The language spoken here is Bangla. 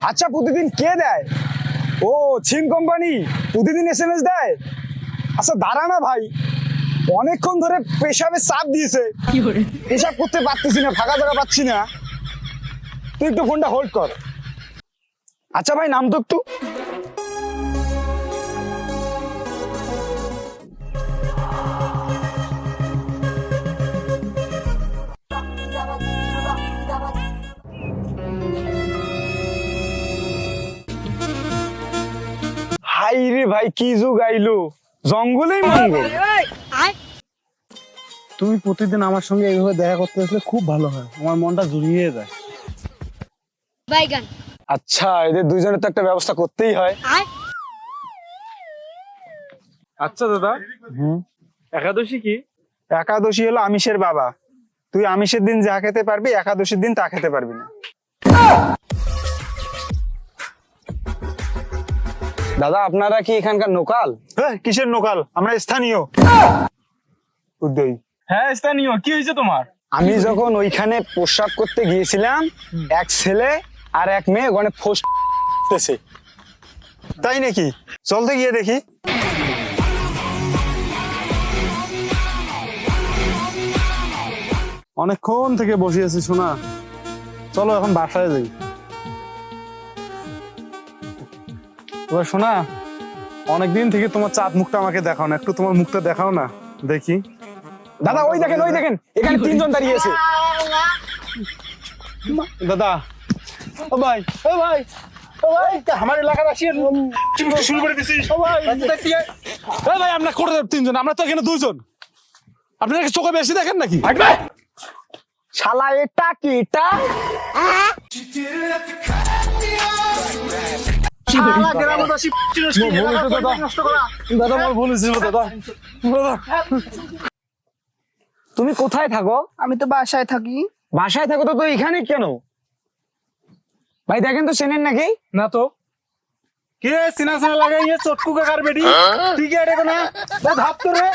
আচ্ছা প্রতিদিন কে দেয়? ও সিম কোম্পানি প্রতিদিন এসএমএস দেয়। আচ্ছা দাঁড়া না ভাই, অনেকক্ষণ ধরে পেশাবের চাপ দিয়েছে, পেশাব করতে পারতেছি না, ফাঁকা জায়গা পাচ্ছি না। তুই একটু ফোনটা হোল্ড কর। আচ্ছা ভাই নাম তো একটু। হাই রে ভাই, কি যুগ আইলো, জঙ্গলেই মঙ্গল। তুমি প্রতিদিন আমার সঙ্গে এইভাবে দেখা করতে আসলে খুব ভালো হয়, আমার মনটা জুড়িয়ে যায়। বাইগান আচ্ছা এদের দুইজনের তো একটা ব্যবস্থা করতেই হয়। আচ্ছা দাদা, একাদশী কি? একাদশী হলো আমিষের বাবা। তুই আমিষের দিন যা খেতে পারবি, একাদশীর দিন তা খেতে পারবি না। দাদা আপনারা কি এখানকার লোকাল? কিসের লোকাল, আমরা স্থানীয়। উদয়, হ্যাঁ স্থানীয়। কি হয়েছে তোমার? আমি যখন ওইখানে প্রস্রাব করতে গিয়েছিলাম, এক ছেলে আর এক মেয়ে ওখানে ফোসতেছে। তাই নাকি? চলতে গিয়ে দেখি। অনেকক্ষণ থেকে বসে আছি শোনা, চলো এখন বাসায় যাই। এবার শোনা, অনেকদিন থেকে তোমার চাঁদ মুখটা আমাকে দেখাও না, একটু তোমার মুখটা দেখাও না দেখি। দাদা ওই দেখেন, ওই দেখেন, এখানে তিনজন দাঁড়িয়ে আছে। দাদা, ও ভাই, ও ভাই, ও ভাই, আমার এলাকার আসিয়ে শুরু করে দিছিস। ও ভাই, ও ভাই, আমরা করে তিনজন, আমরা তো এখানে দুইজন। আপনারা কি চোখে বেশি দেখেন নাকি? শালা এটা কি এটা? দাদা আমার ভুল হয়েছিল দাদা। তুমি কোথায় থাকো? আমি তো বাসায় থাকি। বাসায় থাকো তো এখানে কেন? ভাই দেখেন তো চেনেন নাকি? না তো। কে সিনা সিনা লাগাইয়ে চটকু কাকার বেটি? ঠিক আছে না? ধাপ তো রে।